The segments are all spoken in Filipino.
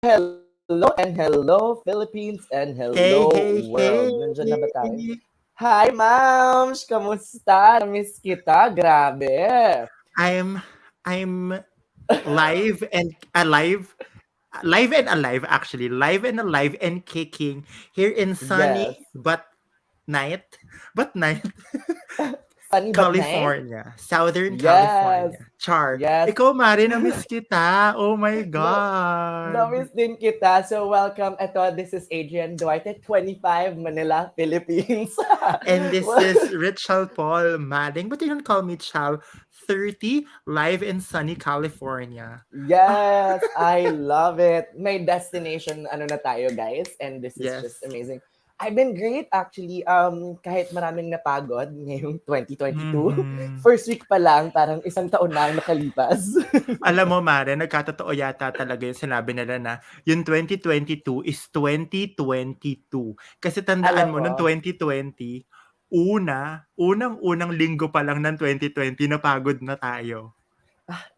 Hello and hello Philippines and Hey, hello hey, world. Nandiyan na ba tayo? hey! Hi, ma'ams! Kamusta? Namiss kita. Grabe. I'm I'm live and alive. Live and alive, actually. Live and alive and kicking here in sunny Yes. but night Sunny but nice? California, Southern Yes. California. Char. Yes. Ikaw, Mari, na-miss kita. Oh my Na, God. namiss din kita. So, welcome. Ito, this is Adrian Duarte, 25, Manila, Philippines. And this is Richard Paul Mading, but you don't call me Chal. 30, live in sunny California. Yes, I love it. May destination ano na tayo, guys, and this is just Yes. amazing. I've been great actually. Kahit maraming napagod ngayong 2022. Mhm. First week pa lang, parang isang taon na ang nakalipas. Alam mo, Mare, nagkatotoo yata talaga yung sinabi nila na yung 2022 is 2022. Kasi tandaan Alam mo, mo, noong 2020, unang-unang linggo pa lang ng 2020, napagod na tayo.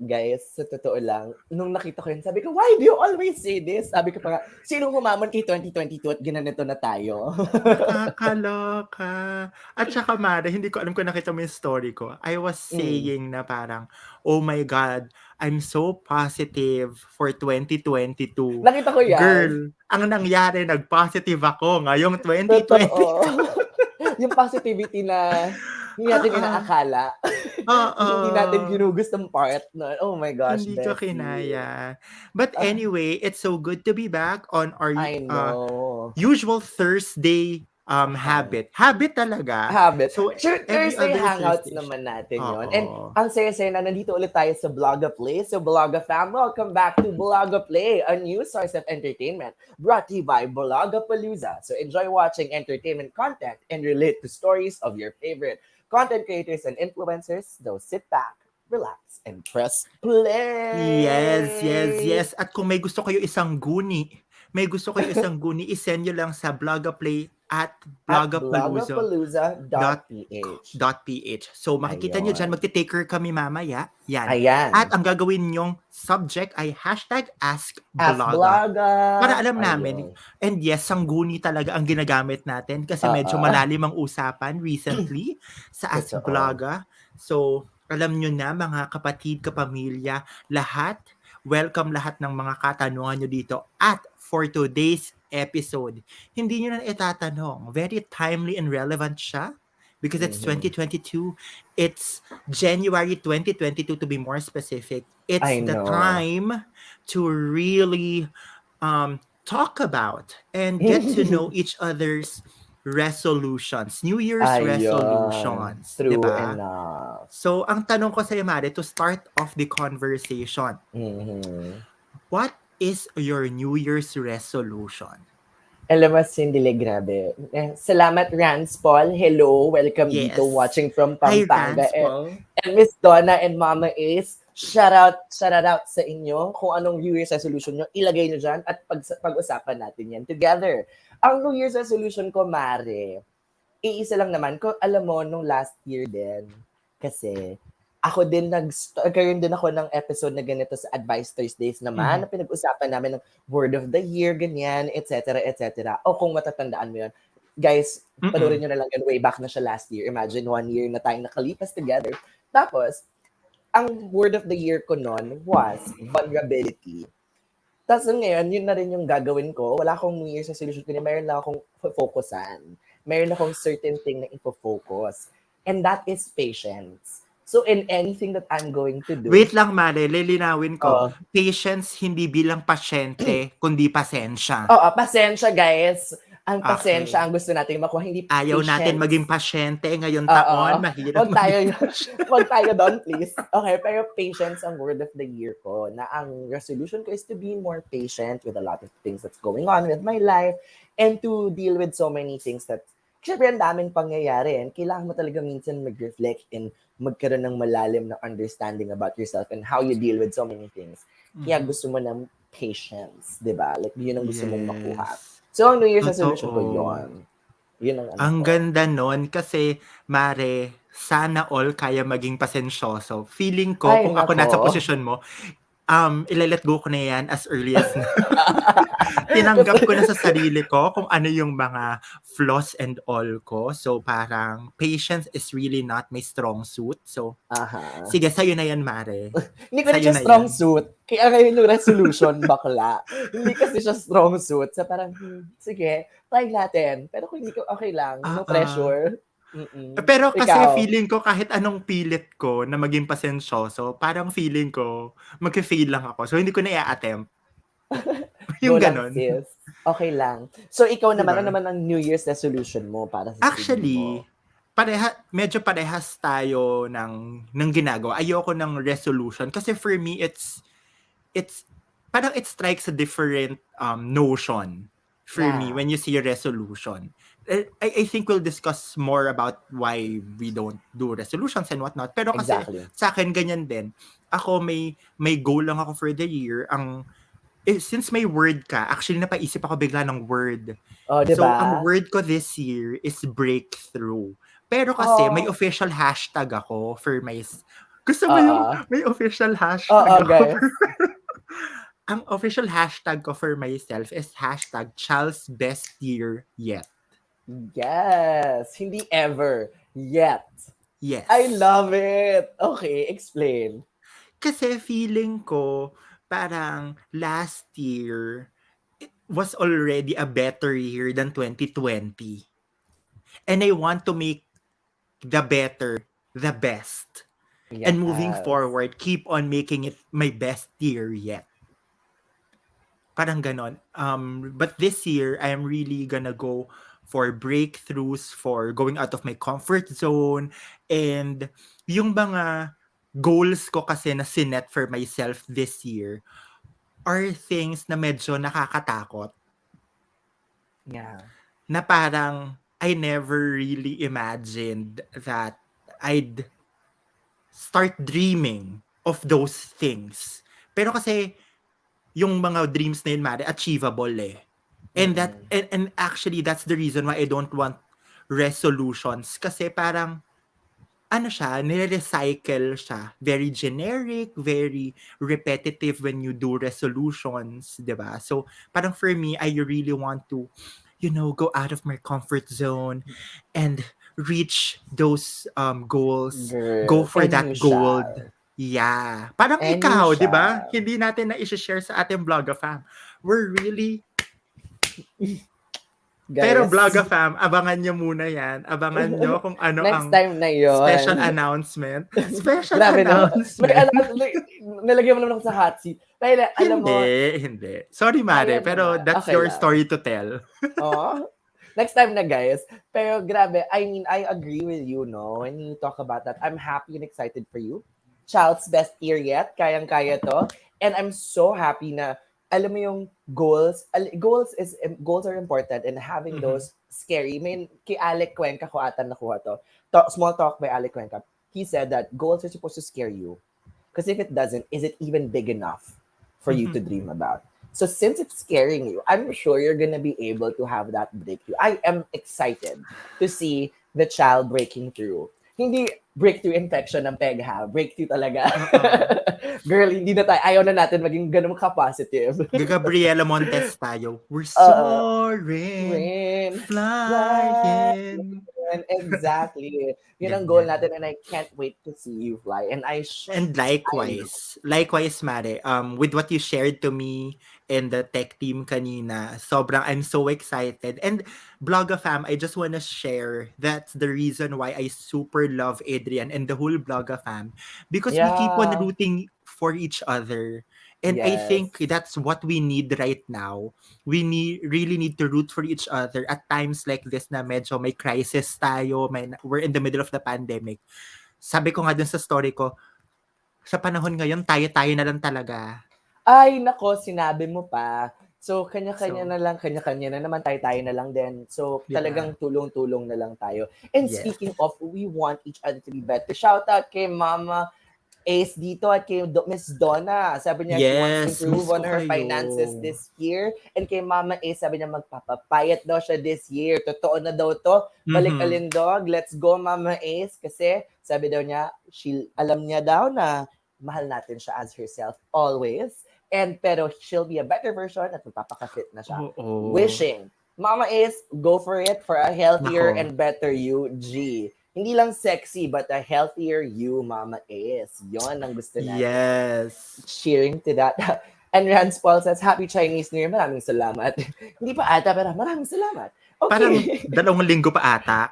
guys, sa totoo lang, nung nakita ko yun, sabi ko, why do you always say this? Sabi ko pa nga, sinong humamon kay 2022 at ginanito na tayo? Nakakaloka. At saka, Mare, hindi ko alam kung nakita mo yung story ko. I was Mm. saying na parang, oh my God, I'm so positive for 2022. Nakita ko yan. Girl, ang nangyari, nag-positive ako ngayong Totoo. 2022. Yung positivity na hindi natin Oo. inaakala. Oo. Hindi natin ginugustong part nun. Oh my gosh, Hindi ko Bessie. kinaya. But Ah, anyway, it's so good to be back on our I know. usual Thursday Hang habit. Habit talaga. habit. So Sure, every Thursday other hangouts Thursday. naman natin yon. And Oo. ang saya-saya na nandito ulit tayo sa Blogaplay. So Blogafam, welcome back to Blogaplay, a new source of entertainment brought to you by Blogapalooza. So enjoy watching entertainment content and relate to stories of your favorite content creators and influencers. So sit back, relax, and press Yes, yes, play. yes. At kung may gusto kayo isend nyo lang sa Blogaplay at At dot blogapalooza.ph. .ph. So makikita nyo dyan, Ayon. magte-taker kami mamaya. Yan. At Ayan. ang gagawin nyong subject ay Ask #AskBloga. Para Bloga. alam namin, Ayun. and yes, sangguni talaga ang ginagamit natin kasi medyo Oo. malalim ang usapan recently sa Ask Totoo. Bloga. So, alam nyo na mga kapatid, kapamilya, lahat, welcome lahat ng mga katanungan nyo dito. At for today's episode, hindi nyo na itatanong. Very timely and relevant siya because it's Mhm. 2022. It's January 2022 to be more specific. It's I the know. time to really talk about and get to know each other's resolutions, New Year's Ayun. resolutions, 'di True ba? enough. So, ang tanong ko sa iyo, Mare, to start off the conversation, Mhm. what is your New Year's resolution? Alam mo, Cindy, grabe. Salamat, Rance Paul. Hello. Welcome dito, Yes. watching from Hi, Pampanga. Rance Paul. And Miss Donna and Mama Ace, shout out sa inyo. Kung anong New Year's resolution nyo, ilagay nyo dyan at pag-usapan natin yan together. Ang New Year's resolution ko, Mare, iisa lang naman. Kung alam mo, nung last year din, kasi ako din nagkaroon din ako ng episode na ganito sa Advice Thursdays naman, Mhm. na pinag-usapan namin ng Word of the Year, ganyan, etc., etc. O kung matatandaan mo yun, guys, panoorin Mm. nyo na lang yun, way back na siya last year. Imagine 1 year na tayong nakalipas together. Tapos, ang Word of the Year ko noon was vulnerability. Tapos ngayon, yun na rin yung gagawin ko. Wala akong New Year's resolution, kundi meron lang akong focusan. Meron akong certain thing na ifo-focus. And that is patience. So in anything that I'm going to do, Wait lang, Mare, lilinawin ko. oh, Patience hindi bilang pasyente, kundi pasensya. oo, pasensya guys. Ang pasensya Okay. ang gusto natin makuha, hindi Ayaw natin maging patience. pasyente ngayong Oo. taon. Mahirap Wag tayo, maging pasyente. wag tayo doon, please. Okay, pero patience ang word of the year ko. Na ang resolution ko is to be more patient with a lot of things that's going on with my life and to deal with so many things that syempre ang daming pangyayari and kailangan mo talaga minsan mag-reflect and magkaroon ng malalim na understanding about yourself and how you deal with so many things. Kaya Mhm. gusto mo ng patience, di ba? Like, yun ang gusto mong makuha. Yes. So, ang New Year's resolution ko, Totoo. yun. Yun ang ano Ang ko. ganda nun kasi, Mare, sana all kaya maging pasensyoso. Feeling ko, Ay, kung ako nasa nako. posisyon mo, Ile-let go ko na yan as early as now. Tinanggap ko na sa sarili ko kung ano yung mga flaws and all ko. So, parang patience is really not my strong suit. So, Aha. sige, sa'yo na yan, Mare. Hindi ko rin Sa'yo siya na strong yan. suit. Kaya ngayon yung resolution, bakla. Hindi kasi siya strong suit. So parang, sige, try natin. Pero kung hindi ko, okay lang. No pressure. Pero kasi Ikaw. feeling ko kahit anong pilit ko na maging pasensyoso, parang feeling ko mag-fail lang ako. So, hindi ko na i-attempt. Go Yung lang, ganon. sis. Okay lang. So ikaw naman, ano Diba? naman ang New Year's resolution mo para sa sarili mo? Actually, medyo parehas tayo ng ginagawa. Ayoko ng resolution kasi for me it's parang it strikes a different notion for me Yeah, when you see a resolution. I think we'll discuss more about why we don't do resolutions and whatnot. Pero kasi exactly. sa akin ganyan din. Ako may goal lang ako for the year. Since may word ka, actually napaisip ako bigla ng word. Oh, di So, ang ba? word ko this year is breakthrough. Pero kasi may Oh, official hashtag ako for my... Gusto mo yung oo. may official hashtag Oo, ako guys. ang official hashtag ko for myself is hashtag Chal's best year yet. Yes. Hindi ever. Yet. Yes. I love it. Okay, explain. Kasi feeling ko parang last year it was already a better year than 2020. And I want to make the better the best. And moving Yes. forward, keep on making it my best year yet. Parang ganon. But this year, I am really gonna go for breakthroughs, for going out of my comfort zone, and yung mga goals ko kasi na sinet for myself this year are things na medyo nakakatakot. Yeah. Na parang I never really imagined that I'd start dreaming of those things. Pero kasi yung mga dreams na yun, Mare, achievable eh. And actually that's the reason why I don't want resolutions kasi parang ano siya, nire-recycle siya. Very generic, very repetitive when you do resolutions, 'di ba? So parang for me, I really want to go out of my comfort zone and reach those goals, go Girl, for and you that gold. shall. Yeah. Parang And you ikaw, 'di ba? shall. Hindi natin na i-share sa ating Blogafam. We're really Pero Guys. Blogafam, abangan nyo muna yan. Abangan nyo kung ano Next ang time na special yon. announcement. Special Grabe no. announcement. Nalagyan mo naman ako sa hot seat. Pero alam mo, Hindi. Sorry, Mare, kaya pero naman. that's Okay your lang. story to tell. Oh. Next time na, guys. Pero grabe, I mean, I agree with you, no? When you talk about that, I'm happy and excited for you. Child's best year yet. Kayang-kaya to. And I'm so happy na, alam mo yung goals. Goals are important and having those scary. I mean, kay Alec Cuenca ko ata nakuha to. Small talk by Alec Cuenca. He said that goals are supposed to scare you. Because if it doesn't, is it even big enough for you to dream about? So since it's scaring you, I'm sure you're gonna be able to have that breakthrough. I am excited to see the child breaking through. Hindi breakthrough infection ng peg ha. Breakthrough talaga. Girl, hindi na tayo. Ayaw na natin maging ganun ka-positive. Gabriela Montes tayo. We're Uh, soaring, Rain, flying. exactly. Yun ang goal Ganyan. natin and I can't wait to see you fly. And And likewise, Mare, with what you shared to me and the tech team kanina, I'm so excited. And Blogafam, I just want to share that's the reason why I super love Adrian and the whole Blogafam because we keep on yeah, rooting for each other. And I yes. think that's what we need right now. We really need to root for each other at times like this na medyo may crisis tayo, we're in the middle of the pandemic. Sabi ko nga dun sa story ko, sa panahon ngayon, tayo-tayo na lang talaga. Ay, nako, sinabi mo pa. So, kanya-kanya So, na lang, kanya-kanya na naman, tayo-tayo na lang din. So, di ba? talagang tulong-tulong na lang tayo. And Yes. speaking of, we want each other to be better. Shout out kay Mama Ace dito at kay Miss Donna. Sabi niya, she wants to Yes, improve miss on ko her kayo. finances this year. And kay Mama Ace, sabi niya, magpapapayat daw siya this year. Totoo na daw to. Balik alindog. Let's go, Mama Ace. Kasi, sabi daw niya, alam niya daw na mahal natin siya as herself always. And pero she'll be a better version at magpapaka-fit na siya. Oo. Wishing. Mama is, go for it for a healthier Nako. and better you, G. Hindi lang sexy, but a healthier you, Mama is. Yon ang gusto natin. Yes. Cheering to that. And Rance Paul says, Happy Chinese New Year. Maraming salamat. Hindi pa ata, pero maraming salamat. Parang Okay. 2 linggo pa ata.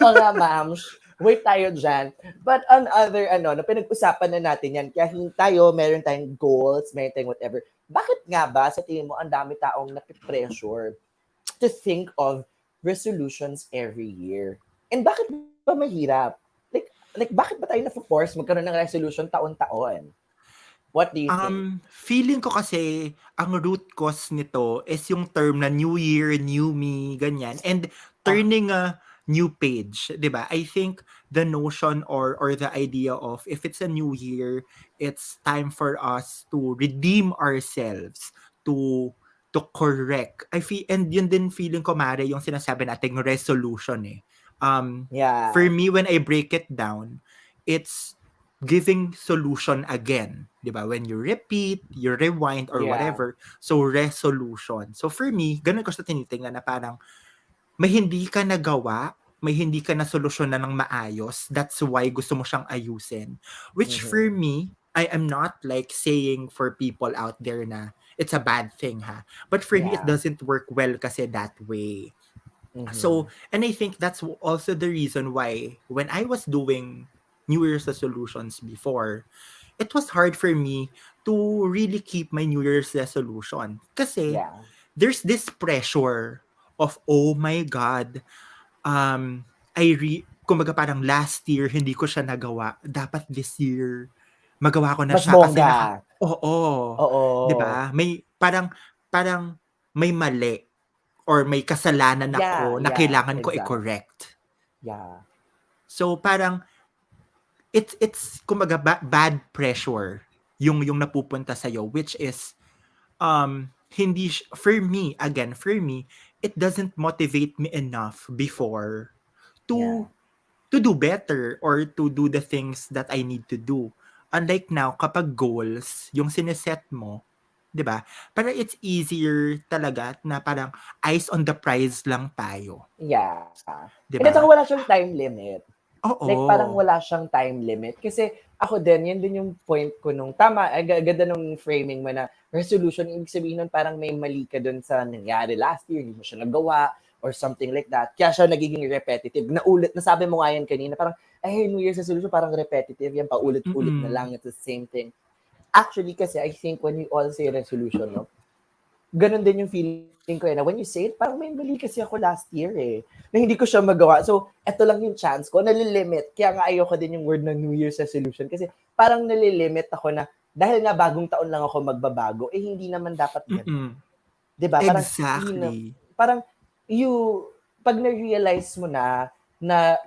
Oo nga, ma'am. Wait tayo dyan. But on other, na pinag-usapan na natin yan, kaya tayo, meron tayong goals, meron tayong whatever. Bakit nga ba, sa tingin mo, ang dami taong napipressure to think of resolutions every year? And bakit ba mahirap? Like bakit ba tayo na-force magkaroon ng resolution taon-taon? What do you think? Feeling ko kasi ang root cause nito is yung term na new year, new me, ganyan. And turning a new page, 'di ba? I think the notion or the idea of if it's a new year, it's time for us to redeem ourselves, to correct. I feel, and yun din feeling ko, Mare, yung sinasabi nating resolution eh. Yeah. For me, when I break it down, it's giving solution again, 'di ba? When you repeat, you rewind or Yeah. whatever. So resolution. So for me, ganun ko siya tinitingnan na parang may hindi ka nagawa, may hindi ka na solusyonan ng maayos. That's why gusto mo siyang ayusin. Which for me, I am not like saying for people out there na it's a bad thing ha. But for me, it Yeah. doesn't work well kasi that way. So, and I think that's also the reason why when I was doing New Year's resolutions before, it was hard for me to really keep my New Year's resolution. Kasi Yeah. there's this pressure of, oh my God, kumbaga parang last year, hindi ko siya nagawa. Dapat this year, magawa ko na Mas siya kasi bongga. oo. Oo. 'Di ba? May parang may mali or may kasalanan ako na kailangan ko exactly. i-correct. Yeah. So parang it's kumbaga bad pressure yung napupunta sa which is hindi for me it doesn't motivate me enough before Yeah. to do better or to do the things that I need to do. Unlike now, kapag goals, yung sineset mo, 'di ba? Parang it's easier talaga na parang eyes on the prize lang tayo. Yeah. 'Di And ba? wala siyang time limit. Oo. Like parang wala siyang time limit. Kasi ako din, yun din yung point ko nung, tama, ganda nung framing mo na resolution, ibig sabihin nun parang may mali ka dun sa nangyari last year, hindi mo siya nagawa, or something like that. Kaya siya nagiging repetitive. Nasabi mo nga yan kanina, parang, New Year's resolution, parang repetitive, yan, paulit-ulit na lang, it's the same thing. Actually, kasi I think when we all say resolution, no, ganun din yung feeling ko na when you say it, parang may mali kasi ako last year na hindi ko siya magawa. So, eto lang yung chance ko, nalilimit. Kaya nga ayoko din yung word ng New Year's resolution kasi parang nalilimit ako na dahil nga bagong taon lang ako magbabago, hindi naman dapat ganun. Diba? Parang, Exactly. Parang, pag na-realize mo na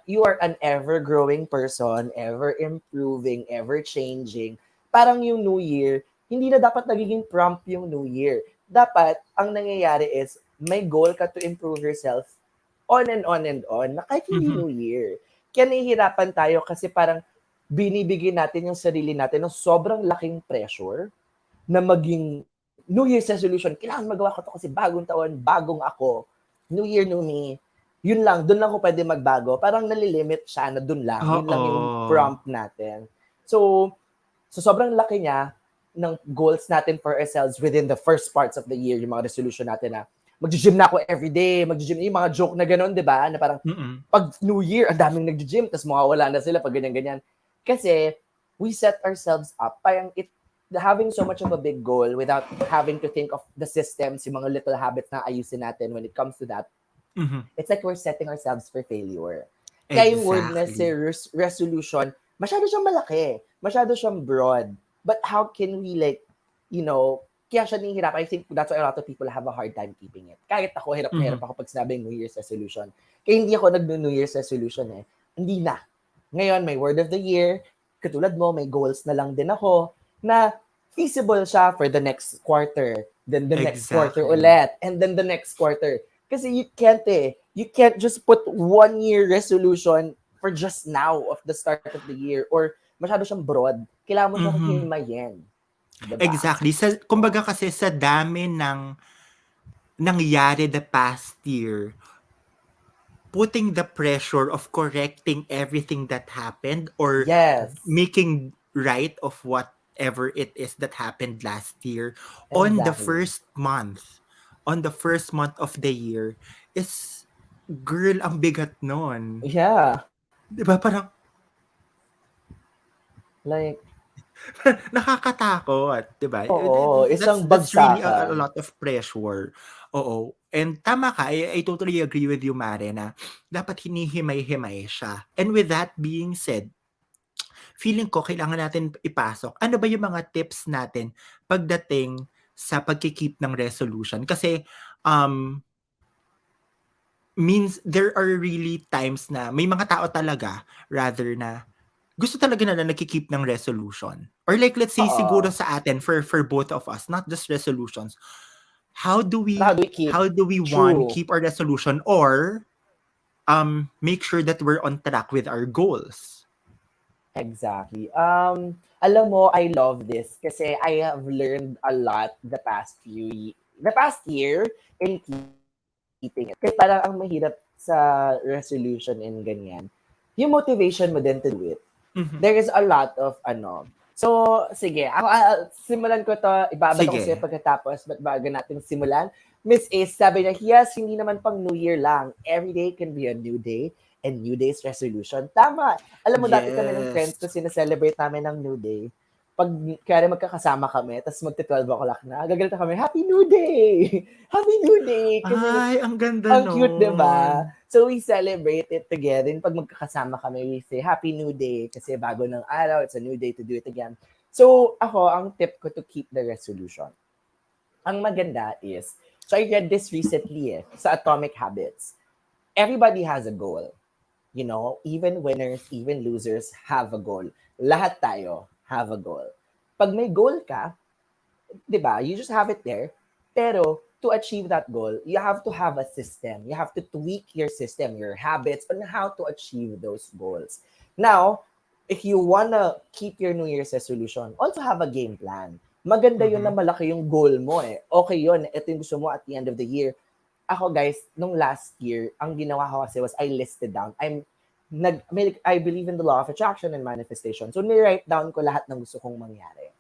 you are an ever-growing person, ever-improving, ever-changing, parang yung New Year, hindi na dapat nagiging prompt yung New Year. Dapat, ang nangyayari is, may goal ka to improve yourself on and on and on, na kahit hindi New Year. Kaya nahihirapan tayo kasi parang binibigyan natin yung sarili natin ng sobrang laking pressure na maging New Year's resolution. Kailangan magawa ko to kasi bagong taon, bagong ako. New Year, new me. Yun lang, dun lang ko pwede magbago. Parang nalilimit siya na dun lang. Yun lang yung prompt natin. So sobrang laki niya ng goals natin for ourselves within the first parts of the year, yung mga resolution natin na mag-gym na ako everyday, mag-gym, yung mga joke na gano'n, di ba? Na parang pag New Year, ang daming nag-gym, tapos mawawala na sila pag ganyan-ganyan. Kasi we set ourselves up, parang having so much of a big goal without having to think of the systems, yung mga little habits na ayusin natin when it comes to that, it's like we're setting ourselves for failure. Kaya yung word na si resolution, masyado siyang malaki, masyado siyang broad. But how can we kaya siya nihihirap. I think that's why a lot of people have a hard time keeping it. Kahit ako, hirap ako pag sinabing New Year's resolution. Kaya hindi ako nag-New Year's resolution Hindi na. Ngayon, may word of the year. Katulad mo, may goals na lang din ako na feasible siya for the next quarter. Then the next quarter ulit. And then the next quarter. Kasi you can't just put 1 year resolution for just now of the start of the year. Or masyado siyang broad. kailangan mo siyang Mhm. himayin. Diba? Exactly. Kumbaga kasi sa dami ng nangyari the past year, putting the pressure of correcting everything that happened or Yes. making right of whatever it is that happened last year on the Exactly. first month, of the year is, girl, ang bigat nun. Yeah. Diba? Parang, Like, nakakatakot, 'di ba? oo, isang That's really a bagsakan. lot of pressure. Oo. And tama ka, I totally agree with you, Mare, na dapat hinihimay-himay siya. And with that being said, feeling ko kailangan natin ipasok. Ano ba yung mga tips natin pagdating sa pagki-keep ng resolution? Kasi um means there are really times na may mga tao talaga rather na gusto talaga nila nagki-keep ng resolution. Or like let's say siguro Oo. sa atin for both of us, not just resolutions. How do How we do we keep one true? keep our resolution or make sure that we're on track with our goals? Exactly. Alam mo, I love this kasi I have learned a lot the past year in keeping it. Kasi parang ang mahirap sa resolution and ganyan, yung motivation mo din to do it. Mhm. There is a lot of So, sige, ako, simulan ko to, ibabalik ko sa'yo Sige. pagkatapos, but bago natin simulan, Miss Ace, sabi niya, yes, hindi naman pang New Year lang. Every day can be a new day and New Day's resolution. Tama. Alam mo, dati kami ng friends Yes. ko, sineselebrate namin ng New Day. Pag kaya magkakasama kami, tapos magti-12 o'clock na, gagalita kami, Happy New Day! Happy New Day! Kasi Ay, ang ganda ang cute, di ba? nun. So, we celebrate it together. And pag magkakasama kami, we say, Happy New Day. Kasi bago ng araw, it's a new day to do it again. So, ako, ang tip ko to keep the resolution. Ang maganda is, so I read this recently sa Atomic Habits. Everybody has a goal. You know, even winners, even losers have a goal. Lahat tayo have a goal. Pag may goal ka, di ba, you just have it there. Pero to achieve that goal, you have to have a system. You have to tweak your system, your habits on how to achieve those goals. Now, if you wanna keep your New Year's resolution, also have a game plan. Maganda yun na Mhm. malaki yung goal mo eh. Okay yun, ito yung gusto mo at the end of the year. Ako guys, nung last year, ang ginawa ko kasi was I listed down. I believe in the law of attraction and manifestation. So, ni-write down ko lahat ng gusto kong mangyari.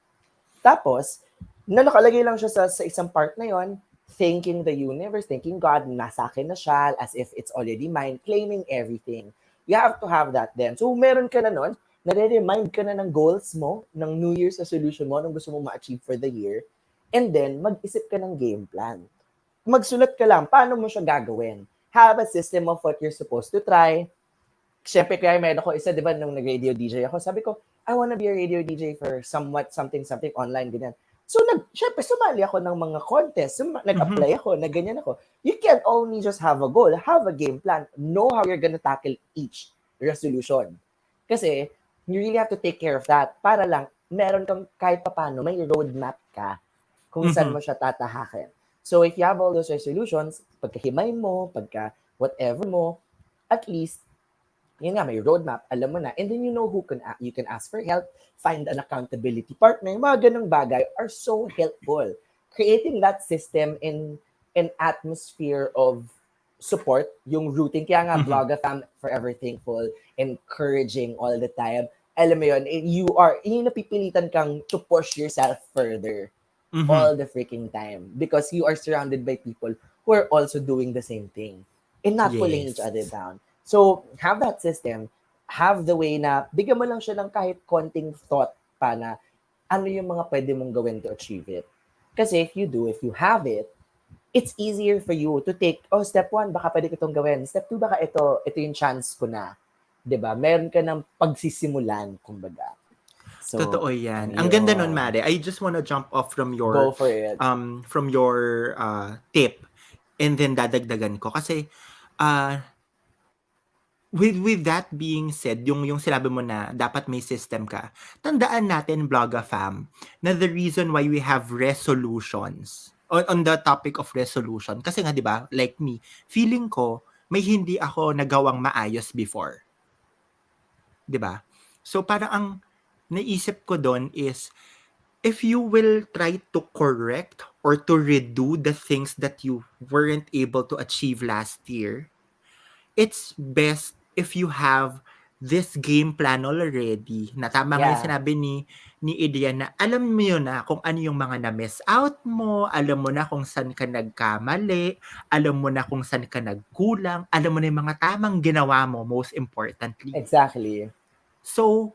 Tapos, nakalagay lang siya sa isang part na yon, thanking the universe, thanking God, nasa akin na siya, as if it's already mine, claiming everything. You have to have that then. So, meron ka na nun, nare-remind ka na ng goals mo, ng New Year's resolution mo, ng gusto mo ma-achieve for the year, and then, mag-isip ka ng game plan. Magsulat ka lang, paano mo siya gagawin? Have a system of what you're supposed to try. Siyempre, kaya meron ako isa, di ba, nung nag-radio DJ ako, sabi ko, I wanna be a radio DJ for something online, ganyan. So, syempre, sumali ako ng mga contest, Mhm. nag-apply ako, ganyan ako. You can't only just have a goal, have a game plan, know how you're gonna tackle each resolution. Kasi, you really have to take care of that para lang, meron kang kahit papano, may roadmap ka kung saan Mhm. mo siya tatahakin. So, if you have all those resolutions, pagkahimay mo, pagka whatever mo, at least, yun nga, may roadmap, alam mo na, and then you know you can ask for help, find an accountability partner, mga ganong bagay are so helpful. Creating that system in an atmosphere of support, yung routine, kaya nga Mhm. Blogafam, forever thankful, encouraging all the time. Alam mo yun, yung napipilitan kang to push yourself further Mhm. all the freaking time because you are surrounded by people who are also doing the same thing and not pulling each Yes. other down. So, have that system, have the way na bigyan mo lang siya ng kahit konting thought pa na ano yung mga pwede mong gawin to achieve it. Kasi if you have it, it's easier for you to take, step 1, baka pwede ko itong gawin. Step 2, baka ito yung chance ko na. 'Di ba? Meron ka ng pagsisimulan, kumbaga. So, Totoo yan. Ang ganda nun, ayun. Mare. I just wanna jump off Go for it. from your tip and then dadagdagan ko kasi uh, with that being said, yung sinabi mo na dapat may system ka, tandaan natin, Blogafam, na the reason why we have resolutions on the topic of resolution, kasi nga, di ba, like me, feeling ko, may hindi ako nagawang maayos before. Di ba? So, parang ang naisip ko doon is, if you will try to correct or to redo the things that you weren't able to achieve last year, it's best if you have this game plan already. Na tama nga yung Yeah, sinabi ni Adrian na alam mo yun na kung ano yung mga na-miss out mo, alam mo na kung saan ka nagkamali, alam mo na kung saan ka nagkulang, alam mo na yung mga tamang ginawa mo, most importantly. exactly. So,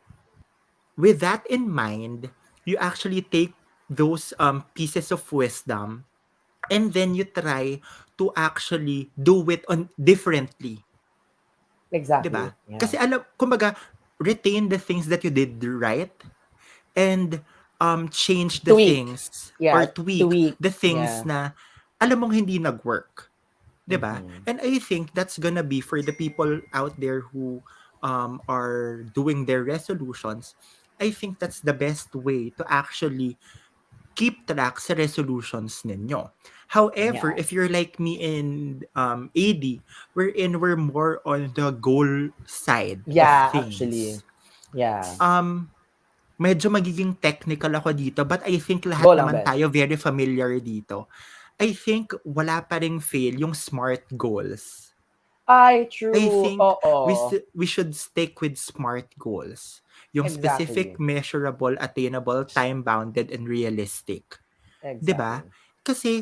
with that in mind, you actually take those pieces of wisdom and then you try to actually do it on differently. Exactly. 'Di ba? Yeah. Kasi kumbaga, retain the things that you did right and change the Tweak. things or Yeah, tweak tweak. the things Yeah. na alam mong hindi nag-work. 'Di ba? Mm-hmm. And I think that's gonna be for the people out there who are doing their resolutions. I think that's the best way to actually keep track sa resolutions ninyo. However, Yeah. if you're like me and AD, we're more on the goal side of Yeah, actually. things. Yeah. Medyo magiging technical ako dito, but I think Go lahat lang, naman besh. tayo very familiar dito. I think wala pa ring fail yung SMART goals. Ay, I true. think Oo. we should stick with SMART goals. Yung specific, Exactly. measurable, attainable, time-bounded, and realistic. 'Di ba? Exactly. Kasi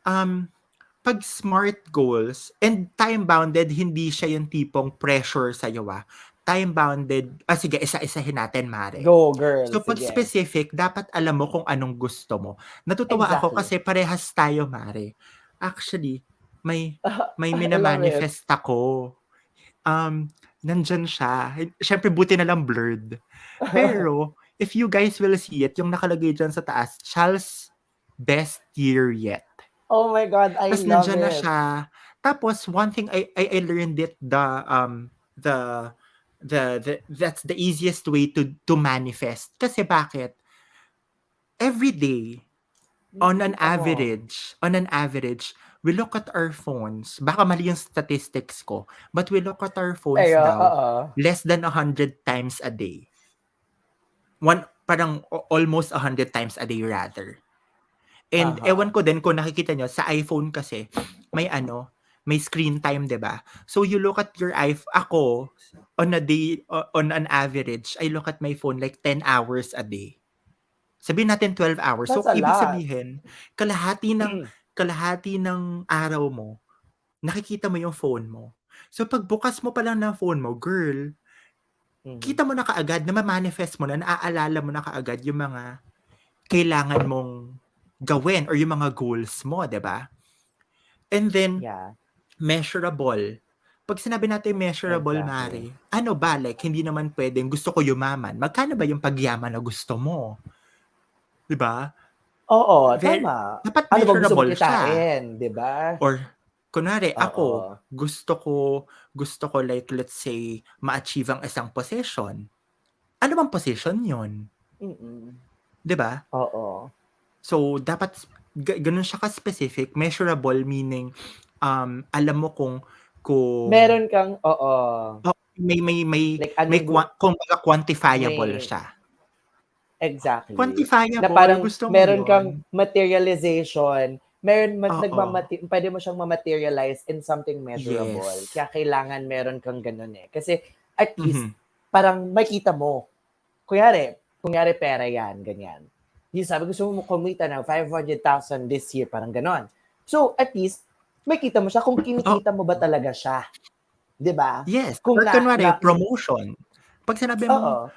um pag SMART goals and time-bounded, hindi siya yung tipong pressure sa'yo, Time-bounded, sige, isa-isahin natin, Mare. Go, girl. So, pag Sige. specific, dapat alam mo kung anong gusto mo. Natutuwa ako Exactly. kasi parehas tayo, Mare. Actually, may I love it. minamanifest ako. Nandyan siya. Siyempre, buti na lang blurred. Pero, if you guys will see it, yung nakalagay dyan sa taas, Charles' best year yet. Oh my God, I Tapos love nandiyan na it. siya. Tapos one thing I learned it the that's the easiest way to manifest. Kasi bakit? Every day Nakikita mo. on an average, we look at our phones. Baka mali yung statistics ko, but we look at our phones Pero, daw oo. less than 100 times a day. Parang almost 100 times a day rather. And ewan ko din kung nakikita nyo, sa iPhone kasi, may screen time, 'di ba? So you look at your iPhone, ako, on a day, on an average, I look at my phone like 10 hours a day. Sabihin natin 12 hours. That's So, a ibig lot. sabihin, kalahati ng araw mo, nakikita mo yung phone mo. So, pagbukas mo pa lang ng phone mo, girl, kita mo na kaagad, na ma-manifest mo na, naaalala mo na kaagad yung mga kailangan mong gawin or yung mga goals mo, 'di ba? And then, Yeah, measurable. Pag sinabi natin measurable, exactly. Mare, ano ba? Like, hindi naman pwedeng gusto ko yumaman. Magkano ba yung pagyaman na gusto mo? 'Di ba? Oo, tama. Dapat Ano ba gusto mong measurable siya. kitain, 'di ba? Or, kunwari, ako, Oo. gusto ko like, let's say, ma-achieve ang isang position. Ano bang position yun? Mm. 'Di ba? Oo. So, dapat ganun siya ka-specific. Measurable meaning, alam mo kung Meron kang may like anong kumbaga quantifiable may siya. exactly. Na Quantifiable, parang gusto mo meron kang yun? materialization, Oo. pwede mo siyang ma-materialize in something measurable. Yes. Kaya kailangan meron kang ganun eh. Kasi at least, Mhm. parang makita mo. Kunyari pera yan, ganyan. Yung sabi, gusto mo kumita ng 500,000 this year, parang ganon. So, at least, makita mo siya kung kinikita mo ba talaga siya. 'Di ba? Yes. Kung Or kunwari, promotion. Pag sinabi oo.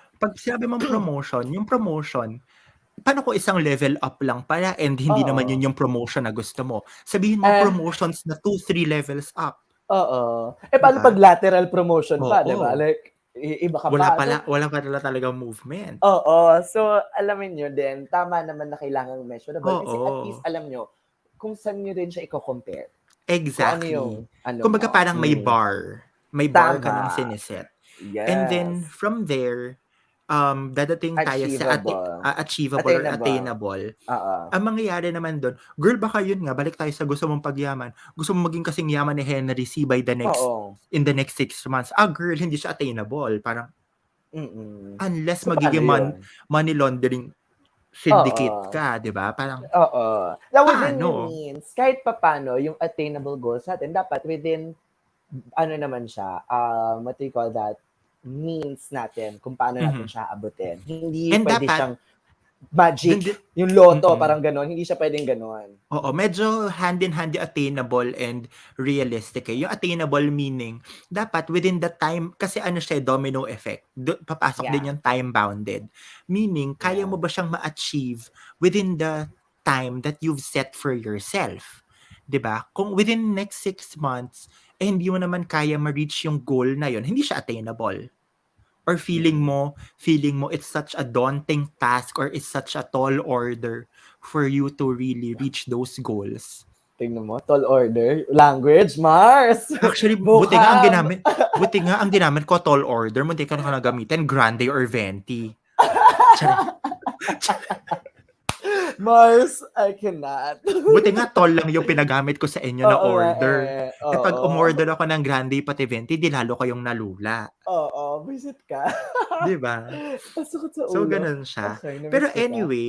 mong promotion, yung promotion, paano kung isang level up lang pala and hindi naman yun Oo. yung promotion na gusto mo? Sabihin mo Eh, promotions na 2-3 levels up. oo. Paano Diba? pag lateral promotion pa, 'di ba? Oo. Like, iba ka pa. So, Wala pala talagang movement. oo. So, alamin nyo din, tama naman na kailangang measurable kasi at least Oo. alam nyo kung saan nyo rin siya i-compare. Kung ano yung, Exactly. ano Kumbaga mo. parang may bar. May bar ka ng Tama. siniset. And then, Yes. from there, dadating tayo sa Achievable. achievable or attainable. Oo. Ang mangyayari naman doon, girl, baka yun nga, balik tayo sa gusto mong pagyaman. Gusto mong maging kasing yaman ni Henry C. in the next Oo. 6 months. Girl, hindi siya attainable. Parang, Mm. Unless So, paano magiging yun? money laundering syndicate Oo. ka, 'di ba? Parang Oo. Now, within the paano? means, kahit papaano, yung attainable goals natin, dapat within, ano naman siya, what do you call that, means natin kung paano natin Mhm. siya abutin. Hindi And pwede dapat siyang dun magic, din yung loto, mm. parang gano'n. Hindi siya pwedeng gano'n. Oo, medyo hand in hand yung attainable and realistic, eh. Yung attainable meaning, dapat within the time kasi ano siya, domino effect. Papasok Yeah. din yung time bounded. Meaning, kaya Yeah. mo ba siyang ma-achieve within the time that you've set for yourself? 'Di ba? Kung within next 6 months, eh hindi mo naman kaya ma-reach yung goal na yun, hindi siya attainable. Or Mm. feeling mo it's such a daunting task or it's such a tall order for you to really reach those goals. Tingnan mo, tall order. Language, Mars! Actually, Vocab! buti nga ang ginamit ko tall order, munti ko na gamitin grande or venti. Charing. Mars, I cannot. Buti nga tall lang yung pinagamit ko sa inyo na Oo nga order. eh. Eh pag Oo. umorder ako ng grande pati venti, di lalo kayong nalula. Oo, visit ka. 'Di ba? Pasukot sa So, ulo. ganun siya. Okay, Pero na-miss kita. anyway,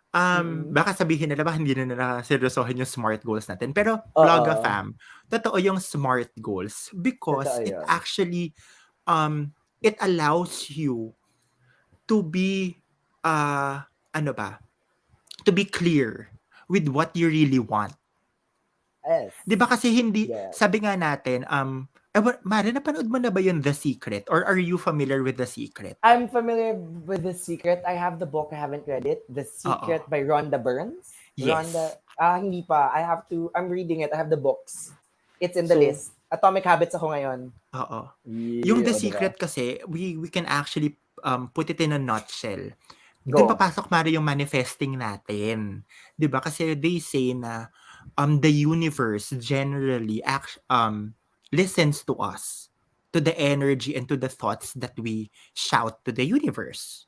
Mm. baka sabihin nila ba hindi na nila seryosohin yung SMART goals natin. Pero Oo. Blogafam, totoo yung SMART goals Totoo because it yun. actually, it allows you to be, ano ba, to be clear with what you really want. Yes. 'Di ba kasi hindi, Yes. sabi nga natin, Mare, napanood mo na ba yung The Secret or are you familiar with The Secret? I'm familiar with The Secret. I have the book. I haven't read it. The Oo. Secret by Rhonda Burns. Yes. Hindi pa. I'm reading it. I have the books. It's in the So, list. Atomic Habits ako ngayon. oo. Yung Yeah, The o, diba? Secret kasi, we can actually put it in a nutshell. Doon Go. papasok mari yung manifesting natin. 'Di ba? Kasi they say na the universe generally listens to us, to the energy and to the thoughts that we shout to the universe.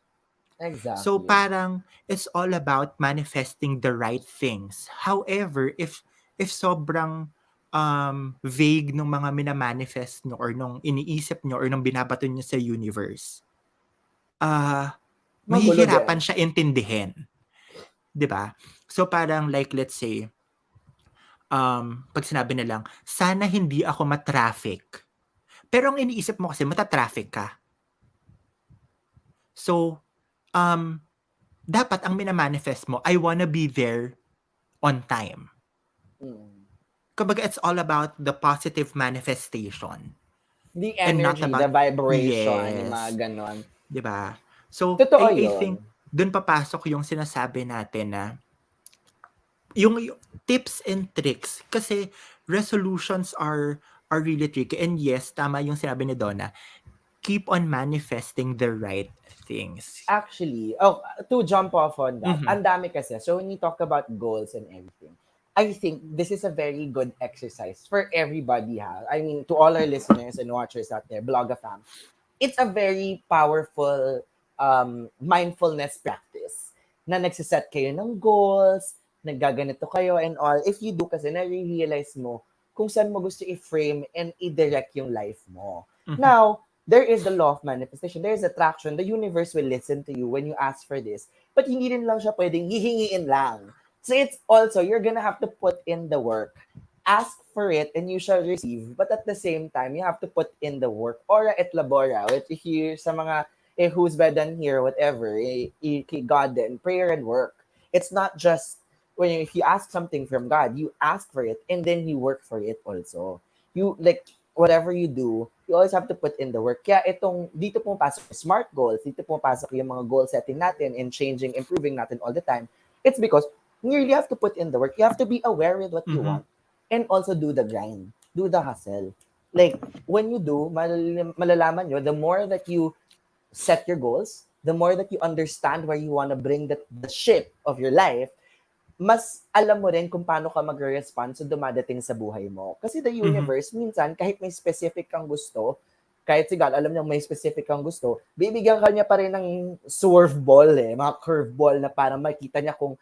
So Exactly. parang it's all about manifesting the right things. However, if sobrang vague nung mga minamanifest nyo or nung iniisip nyo or nung binabato nyo sa universe, Magulo mahihirapan din. siya intindihin. 'Di ba? So parang like let's say, pag sinabi nilang, sana hindi ako ma-traffic. Pero ang iniisip mo kasi mata-traffic ka. So, dapat ang minamanifest mo, I wanna be there on time. Mm. Kumbaga, it's all about the positive manifestation. The And not energy, the about, vibration, yung mga yes. ganon. 'Di ba? So, Totoo I yun. think, dun papasok yung sinasabi natin na, yung tips and tricks, kasi resolutions are really tricky. And yes, tama yung sinabi ni Donna, keep on manifesting the right things. Actually, to jump off on that, Mhm. ang dami kasi. So when you talk about goals and everything, I think this is a very good exercise for everybody. I mean, to all our listeners and watchers out there, Blogafam, it's a very powerful mindfulness practice na nagsiset kayo ng goals, naggaganito kayo and all. If you do kasi, na-realize mo kung saan mo gusto i-frame and i-direct yung life mo. Mhm. Now, there is the law of manifestation. There is attraction. The universe will listen to you when you ask for this. But hindi rin lang siya pwedeng hihingiin lang. So it's also, you're gonna have to put in the work. Ask for it and you shall receive. But at the same time, you have to put in the work. Ora et labora. Which here sa mga who's better than here, whatever. God then, prayer and work. It's not just if you ask something from God, you ask for it and then you work for it also. You like whatever you do, you always have to put in the work. Kaya dito pumapasok smart goals, dito pumapasok yung mga goal setting natin and changing, improving natin all the time. It's because you really have to put in the work. You have to be aware with what you want and also do the grind, do the hustle. Like, when you do, malalaman nyo, the more that you set your goals, the more that you understand where you want to bring the ship of your life, mas alam mo rin kung paano ka magre-respond sa dumadating sa buhay mo. Kasi the universe, minsan, kahit may specific kang gusto, kahit si God, alam niya may specific kang gusto, bibigyan ka niya pa rin ng swerve ball mga curveball na para makita niya kung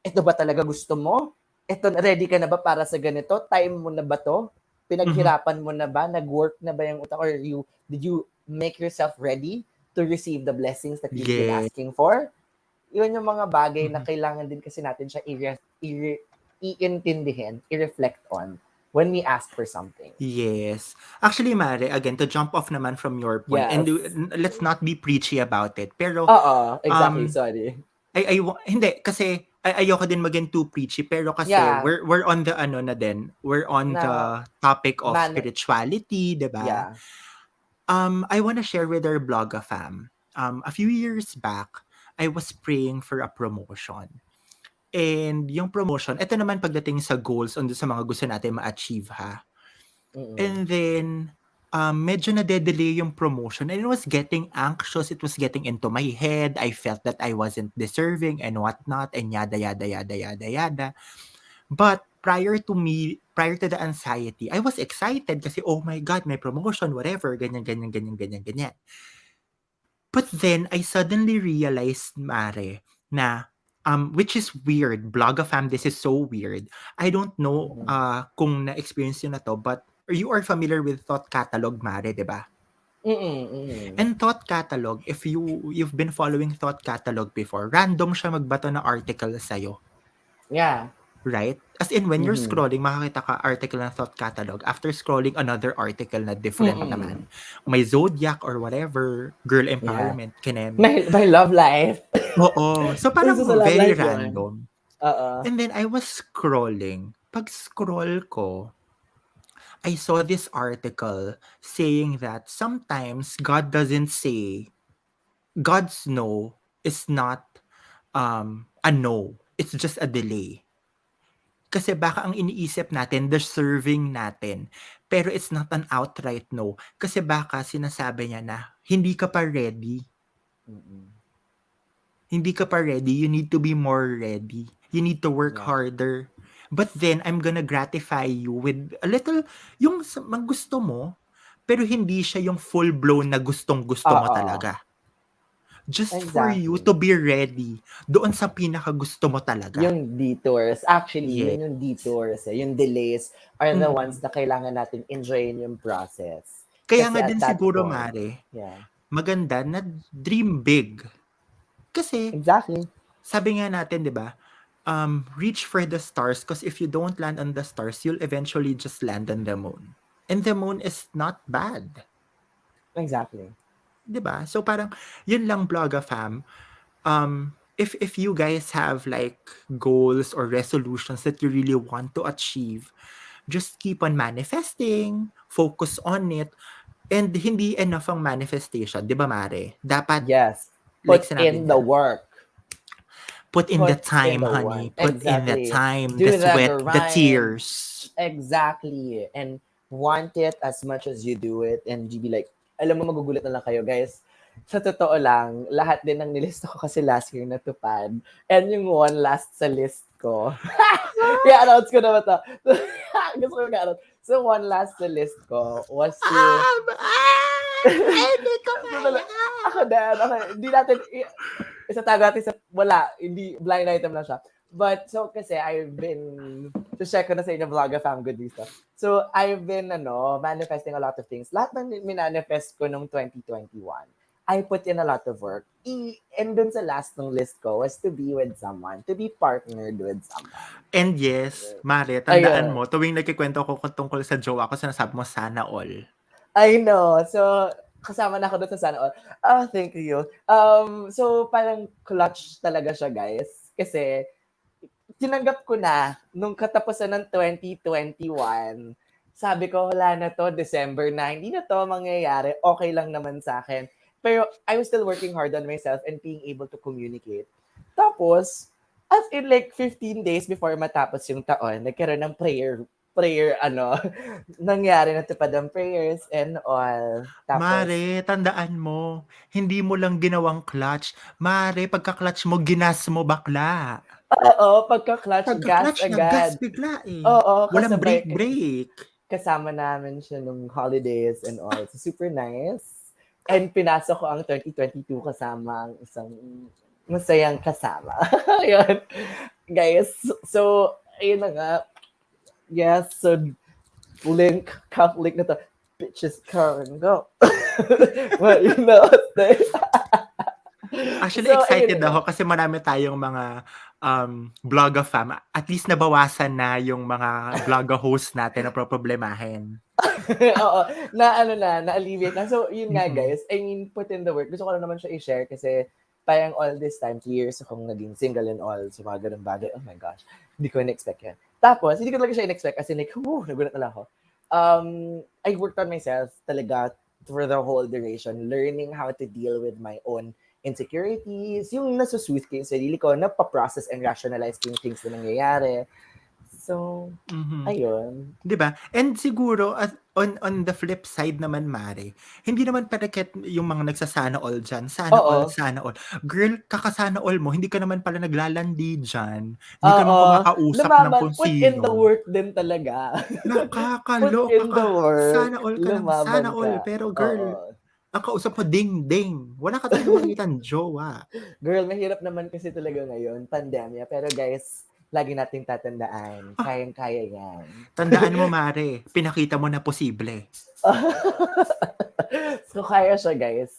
ito ba talaga gusto mo? Ito, ready ka na ba para sa ganito? Time mo na ba to? Pinaghirapan mo na ba? Nag-work na ba yung utak? Or did you make yourself ready to receive the blessings that you've been Yeah. asking for. Yun yung mga bagay na kailangan din kasi natin siya iintindihin, i-reflect on when we ask for something. Yes. Actually, Mare, again, to jump off naman from your point, and Yes. let's not be preachy about it. Pero, Oo, exactly, um, sorry. hindi, kasi ayoko din maging too preachy, pero kasi Yeah, we're on the ano na din, we're on na the topic of man, spirituality, 'di ba? yeah. I want to share with our Blogafam. A few years back, I was praying for a promotion. And yung promotion, ito naman pagdating sa goals on sa mga gusto natin ma-achieve ha. Mm-mm. And then, medyo na-delay yung promotion and it was getting anxious. It was getting into my head. I felt that I wasn't deserving and whatnot and yada, yada, yada, yada, yada. But prior to the anxiety, I was excited kasi, oh my God, may promotion, whatever, ganyan, ganyan, ganyan, ganyan, ganyan. But then, I suddenly realized, Mare, na, which is weird, Blogafam, this is so weird. I don't know kung na-experience yun na to, but you are familiar with Thought Catalog, Mare, di ba? And Thought Catalog, if you've been following Thought Catalog before, random siya magbato na article sa'yo. Yeah. Right? As in, when you're scrolling, makakita ka article ng Thought Catalog. After scrolling, another article na different naman. May zodiac or whatever, girl empowerment, kineme. My love life. Oo. So, parang Isa sa love very life yun. random. Oo. And then, I was scrolling. Pag-scroll ko, I saw this article saying that sometimes God doesn't say, God's no is not a no. It's just a delay. Kasi baka ang iniisip natin, deserving natin. Pero it's not an outright no. Kasi baka sinasabi niya na, hindi ka pa ready. Hindi ka pa ready. You need to be more ready. You need to work harder. But then, I'm gonna gratify you with a little, yung gusto mo, pero hindi siya yung full-blown na gustong-gusto mo talaga. Just for you to be ready doon sa pinaka-gusto mo talaga. Yung detours. Actually, yun yung detours. Yung delays are the ones na kailangan natin enjoyin yung process. Kaya Kasi nga din siguro, point, Mare, maganda na dream big. Kasi, sabi nga natin, di ba, reach for the stars because if you don't land on the stars, you'll eventually just land on the moon. And the moon is not bad. Exactly. Diba? So parang, yun lang Blogafam. If you guys have like goals or resolutions that you really want to achieve, just keep on manifesting, focus on it, and hindi enough ang manifestation. Diba, Mare? Dapat, put in the work. Put in the time, honey. Put in the time, Do the sweat, grind. the tears. Exactly. And want it as much as you do it. And you be like, alam mo, magugulat na lang kayo, guys. Sa totoo lang, lahat din ng nilista ko kasi last year natupad. And yung one last sa list ko. I-announce ko na ba ito? Gusto ko i-announce. So, one last sa list ko was to... Hindi ko kaya. Ako din. Hindi natin... Isatago natin sa... Wala. Hindi. Blind item lang siya. But, so, kasi I've been... To check ko na sa inyo, Blogafam, good news. So, I've been, manifesting a lot of things. Lahat ng minanifest ko nung 2021, I put in a lot of work. And dun sa last ng list ko was to be with someone, to be partnered with someone. And yes, Mare, tandaan mo, tuwing nagkikwento ko tungkol sa jowa ko, sinasabi mo, sana all. I know. So, kasama na ako doon sa sana all. Oh, thank you. So, parang clutch talaga siya, guys. Kasi, tinanggap ko na nung katapusan ng 2021. Sabi ko, wala na to, December na, hindi na to mangyayari. Okay lang naman sa akin. Pero I was still working hard on myself and being able to communicate. Tapos, as in like 15 days before matapos yung taon, nagkaroon ng prayer, nangyari na tupad ang prayers and all. Tapos, Mare, tandaan mo, hindi mo lang ginawang clutch. Mare, pagka-clutch mo, ginas mo bakla. Oo, pagka-clutch, gas agad. Gas bigla eh. Oo, walang break. Kasama namin siya nung holidays and all. So, super nice. And pinasok ko ang 2022 kasama ang isang masayang kasama. Ayun. Guys, so, ayun na nga. Yes, so, link na to. Bitches come and go. Well, you know, Actually, So, ayun excited nga. ako kasi marami tayong mga Blogafam. At least nabawasan na yung mga Bloga-host natin na problemahin. Oo, na-alleviate na. So, yun nga Mm-mm. guys, I mean, put in the work. Gusto ko lang naman siya i-share kasi parang all this time, 2 years akong naging single and all, so mga ganun bagay. Oh my gosh, hindi ko in-expect yan. Tapos, hindi ko talaga siya in-expect kasi like, nagulat na lang ako. I worked on myself talaga for the whole duration, learning how to deal with my own insecurities, yung nasusoothe ko yung sarili ko, napaprocess and rationalize ko yung things na nangyayari. So, Mhm. ayun. 'Di ba? And siguro on the flip side naman Mare, hindi naman porket yung mga nagsasana all diyan, Oo. sana all. Girl, kakasana all mo, hindi ka naman pala naglalandi diyan, hindi ka naman Oo, kumakausap ng kung put in the sino. work din talaga. Put Nakakaloka in ka, the work, sana all ka ng sana lumaban all, ka. pero girl, Oo. ang kausap mo ding-ding, wala ka talagang nakikitang jowa. Girl, mahirap naman kasi talaga ngayon, pandemya. Pero guys, lagi nating tatandaan, Ah, kayang-kaya yan. tandaan mo Mare, pinakita mo na posible. So, kaya siya, guys.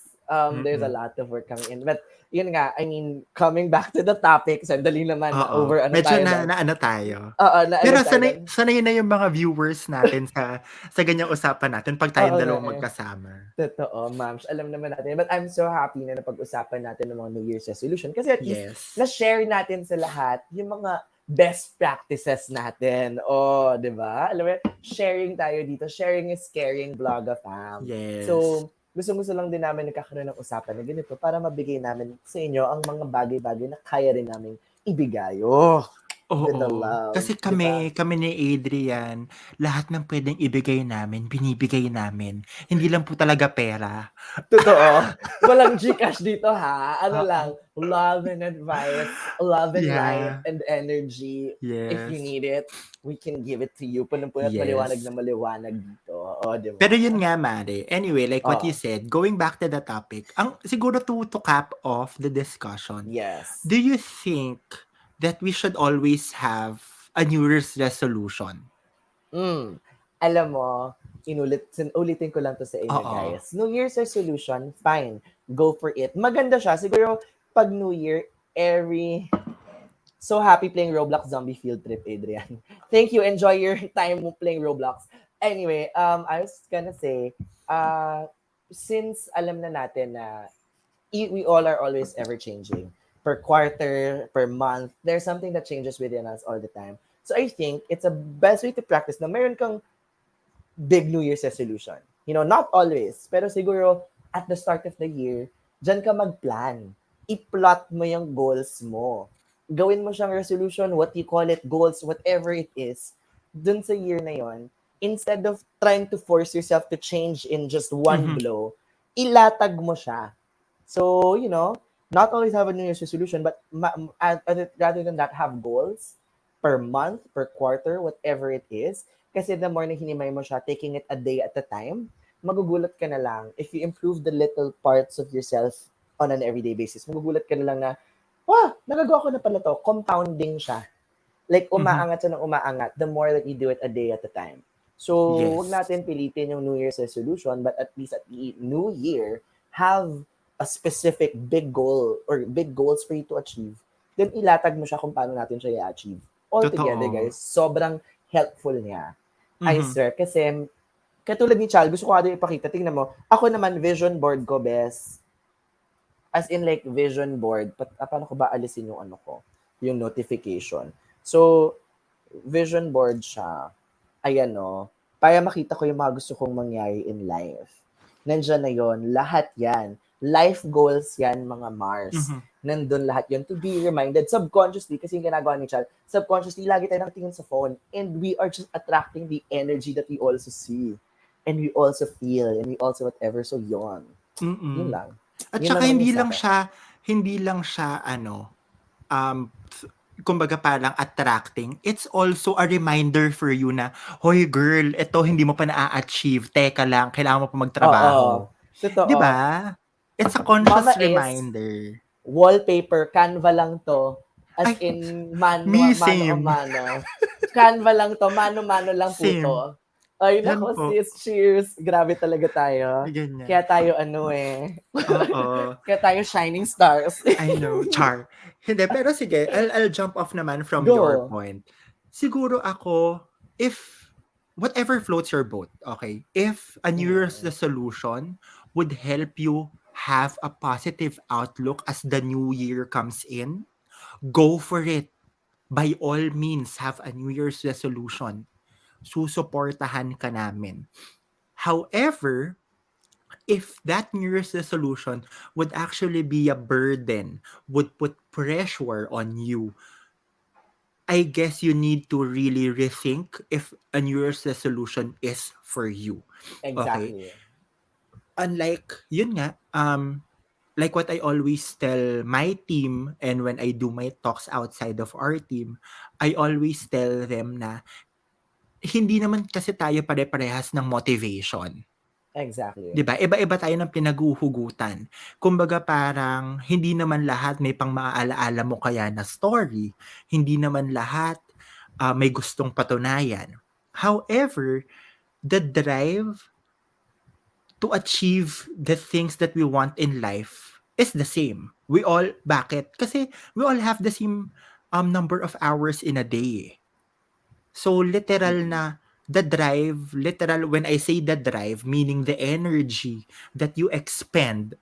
There's a Mm. lot of work coming in. But, yun nga, I mean, coming back to the topic, sandali naman na Oo, over medyo tayo na doon. naano tayo. Oo, naano Pero tayo sanay doon. sanay na yung mga viewers natin sa ganyang usapan natin 'pag Oo tayong nga dalawang eh. magkasama. Totoo, ma'am. Alam naman natin. But I'm so happy na napag-usapan natin ng mga New Year's resolution kasi at least Yes. na-share natin sa lahat yung mga best practices natin. Oh, di ba? Alam mo, sharing tayo dito. Sharing is caring, Blogafam. Yes. So, gusto-gusto lang din namin nagkakaroon ng usapan na ganito para mabigay namin sa inyo ang mga bagay-bagay na kaya rin namin ibigay. Oh, with the Oo, love. kasi Di ba? kami ni Adrian, lahat ng puwedeng ibigay namin, binibigay namin. Hindi lang po talaga pera. Totoo. Walang GCash dito ha. Ano Oo. lang, love and advice, love and light Yeah. and energy. If you Yes. need it, we can give it to you. Punong-puno at maliwanag Yes. na maliwanag dito. Oo, di Pero ba? yun nga Mare, anyway, like what you Oo. said, going back to the topic, ang siguro to cap off the discussion, Yes. do you think that we should always have a New Year's resolution? Alam mo, ulitin ko lang to sa inyo, Oo. guys. New Year's resolution, fine. Go for it. Maganda siya. Siguro, pag New Year, so happy playing Roblox Zombie Field Trip, Adrian. Thank you. Enjoy your time playing Roblox. Anyway, I was gonna say, since alam na natin na we all are always ever changing. Per quarter, per month, there's something that changes within us all the time. So I think it's a best way to practice na meron kang big New Year's resolution. You know, not always, pero siguro at the start of the year, dyan ka mag-plan. I-plot mo yung goals mo. Gawin mo siyang resolution, what you call it, goals, whatever it is, dun sa year na yon. Instead of trying to force yourself to change in just one Mhm. blow, ilatag mo siya. So, you know, not always have a New Year's resolution, but rather than that, have goals per month, per quarter, whatever it is. Kasi the more na hinimay mo siya, taking it a day at a time, magugulat ka na lang. If you improve the little parts of yourself on an everyday basis, magugulat ka na lang na, nagagawa ko na pala to. Compounding siya. Like, Mhm. umaangat siya ng umaangat the more that you do it a day at a time. So, wag Yes. natin pilitin yung New Year's resolution, but at least at the New Year, have a specific big goal or big goals for you to achieve. Then, ilatag mo siya kung paano natin siya i-achieve. All together, Totoo. guys, sobrang helpful niya. I Mhm. swear, kasi katulad ni Chal, gusto ko nga din ipakita. Tingnan mo, ako naman, vision board ko, bes. As in like vision board, paano ko ba alisin yung ano ko? Yung notification. So, vision board siya. Ayan o. Para makita ko yung mga gusto kong mangyari in life. Nandiyan na yon, lahat yan. Life goals yan, mga Mars. Mhm. Nandun lahat yon to be reminded subconsciously, kasi yung ginagawa ni Chal, subconsciously, lagi tayo nakatingin sa phone and we are just attracting the energy that we also see and we also feel and we also whatever. So, yun Mm. lang. At Yun lang saka naman yung sa akin. hindi lang siya ano, kumbaga parang attracting. It's also a reminder for you na, "Hoy girl, eto hindi mo pa naa-achieve. Teka lang, kailangan mo pa Oo. magtrabaho." 'Di Totoo. ba? It's a Mama conscious is reminder. wallpaper, Canva lang to. As Ay, in, me mano o same. mano. Canva lang to, mano-mano lang po Same. to. Ay, Yan nako po. sis, cheers. Grabe talaga tayo. Ganyan. Kaya tayo ano eh. Oo. Kaya tayo shining stars. I know, char. Hindi, pero sige, I'll jump off naman from your Go. point. Siguro ako, if whatever floats your boat, okay? If a New Year's Mm, resolution would help you have a positive outlook as the new year comes in, go for it. By all means, have a New Year's resolution. Susuportahan ka namin. However, if that New Year's resolution would actually be a burden, would put pressure on you, I guess you need to really rethink if a New Year's resolution is for you. Okay? exactly. Unlike, yun nga, like what I always tell my team and when I do my talks outside of our team, I always tell them na hindi naman kasi tayo pare-parehas ng motivation. Exactly. 'Di ba? Iba-iba tayo ng pinaghuhugutan. Kumbaga parang hindi naman lahat may pang maaalaala mo kaya na story. Hindi naman lahat may gustong patunayan. However, the drive to achieve the things that we want in life is the same. We all, bakit? Kasi we all have the same number of hours in a day. So literal Mm-mm. na the drive, literal when I say the drive, meaning the energy that you expend.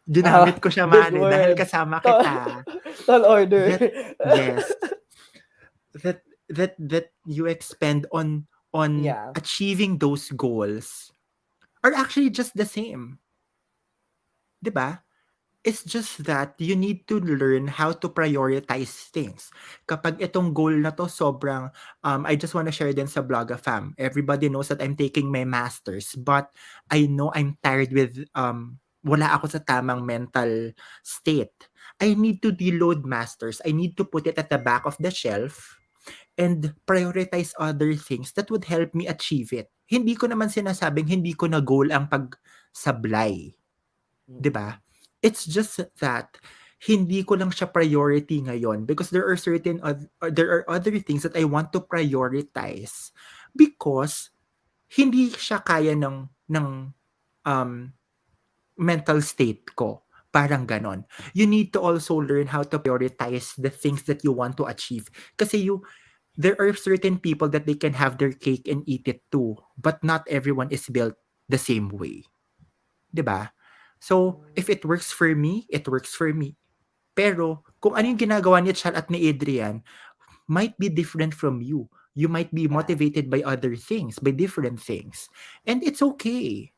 Ginamit ko siya, Big Mare, dahil words. kasama Tall, kita. tall order. That, yes, that you expend on Yeah, achieving those goals are actually just the same. 'Di ba? It's just that you need to learn how to prioritize things. Kapag itong goal na to sobrang, I just want to share din sa Blogafam. Everybody knows that I'm taking my masters, but I know I'm tired with, wala ako sa tamang mental state. I need to deload masters. I need to put it at the back of the shelf and prioritize other things that would help me achieve it. Hindi ko naman sinasabing hindi ko na goal ang pagsablay. 'Di ba? mm-mm. It's just that hindi ko lang siya priority ngayon because there are other things that I want to prioritize because hindi siya kaya ng um mental state ko. Parang ganon. You need to also learn how to prioritize the things that you want to achieve. Kasi there are certain people that they can have their cake and eat it too, but not everyone is built the same way. 'Di ba? So, if it works for me, it works for me. Pero, kung ano yung ginagawa ni Chal at ni Adrian, might be different from you. You might be Yeah, motivated by other things, by different things. And it's okay.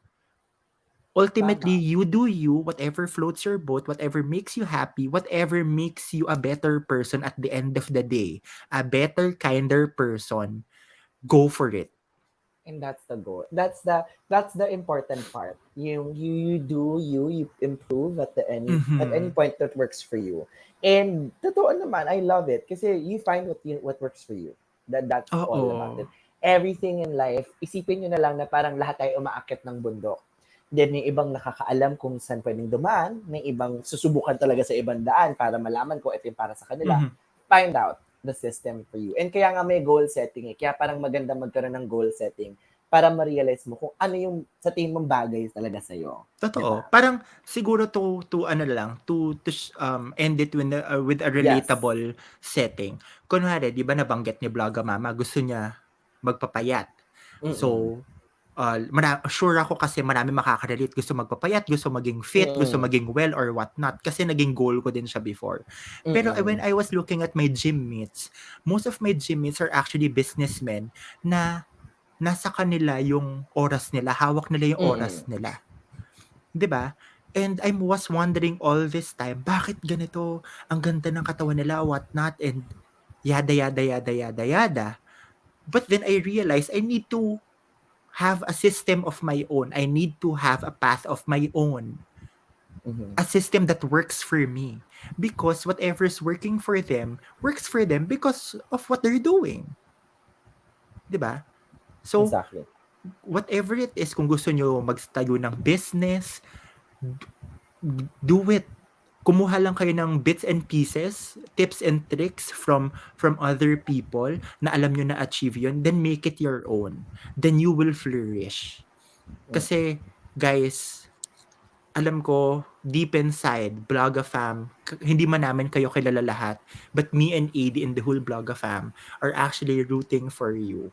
Ultimately, tama. you do you, whatever floats your boat, whatever makes you happy, whatever makes you a better person at the end of the day, a better, kinder person, go for it. And that's the goal. That's the important part. You do you improve at any Mm-hmm. point that works for you. And totoo naman, I love it kasi you find what works for you. That's all about Oo. it. Everything in life, isipin niyo na lang na parang lahat tayo umaakit ng bundok. Then may ibang nakakaalam kung saan pwedeng dumaan, may ibang susubukan talaga sa ibang daan para malaman kung ito yung para sa kanila. Mm-hmm. Find out the system for you. And kaya nga may goal setting eh. Kaya parang maganda magkaroon ng goal setting para ma-realize mo kung ano yung sa tingin mong bagay talaga sa'yo. Totoo. Diba? Parang siguro to ano lang, end it with a Yes. relatable setting. Kunwari, 'di ba nabanggit ni Vlogger Mama, gusto niya magpapayat. Mm-mm. So, sure ako kasi marami makaka-relate. Gusto magpapayat, gusto maging fit, gusto Mm-mm. maging well or whatnot. Kasi naging goal ko din siya before. Pero when Mm-mm. I was looking at my gym mates, most of my gym mates are actually businessmen na nasa kanila yung oras nila, hawak nila yung Mm-mm. oras nila. 'Di ba? And I was wondering all this time, bakit ganito? Ang ganda ng katawan nila, what not, and yada, yada, yada, yada, yada. But then I realized I need to have a system of my own. I need to have a path of my own. Mm-hmm. A system that works for me. Because whatever's working for them, works for them because of what they're doing. 'Di ba? So, Exactly. whatever it is, kung gusto nyo magtayo ng business, do it. kumuha lang kayo ng bits and pieces, tips and tricks from other people na alam nyo na achieve yun, then make it your own. Then you will flourish. Kasi, guys, alam ko, deep inside, Blogafam, hindi man namin kayo kilala lahat, but me and AD and the whole Blogafam are actually rooting for you.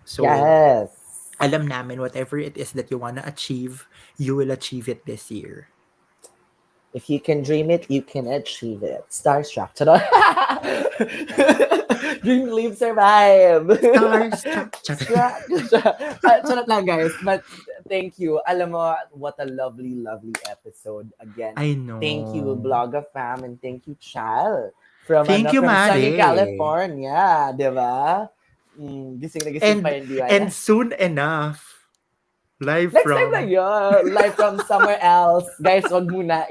So, Yes. alam namin whatever it is that you wanna achieve, you will achieve it this year. If you can dream it, you can achieve it. Starstruck. Charot. Dream, believe, survive. Starstruck. Charot lang, guys. But thank you. Alam mo, what a lovely, lovely episode again. I know. Thank you, Blogafam, and thank you, Chal. From, Thank you, from sunny Mare. California. Diba? Gising na gising pa yun, And soon enough, live next from... time na yun. Live from somewhere else. Guys, wag muna.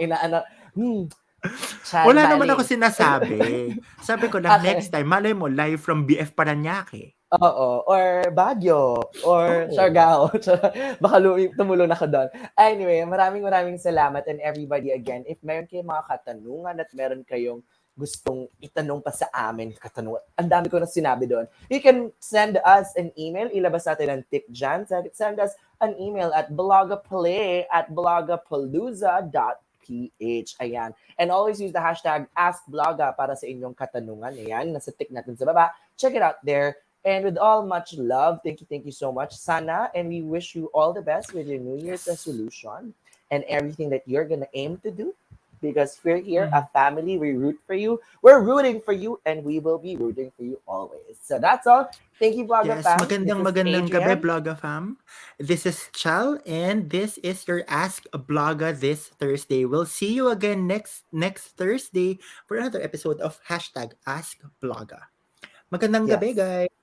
Wala naman ako sinasabi. Sabi ko lang, Okay. next time, malay mo, live from BF Paranaque. Oo. Or Baguio. Or Siargao. Baka tumulong ako doon. Anyway, maraming salamat and everybody again. If meron kayong mga katanungan at meron kayong gustong itanong pa sa amin, katanungan, ang dami ko na sinabi doon. You can send us an email. Ilabas natin ang tip dyan. Send us an email at blogapalay@blogapalooza.ph. Ayan. And always use the hashtag AskBloga para sa inyong katanungan. Ayan. Nasa tick natin sa baba. Check it out there. And with all much love, thank you so much, Sana, and we wish you all the best with your New Year's resolution and everything that you're gonna aim to do. Because we're here, a family, we root for you. We're rooting for you, and we will be rooting for you always. So that's all. Thank you, Blogafam. Yes, magandang gabi, Blogafam. This is Chal, and this is your Ask Bloga this Thursday. We'll see you again next Thursday for another episode of hashtag Ask Bloga. Magandang gabi, guys.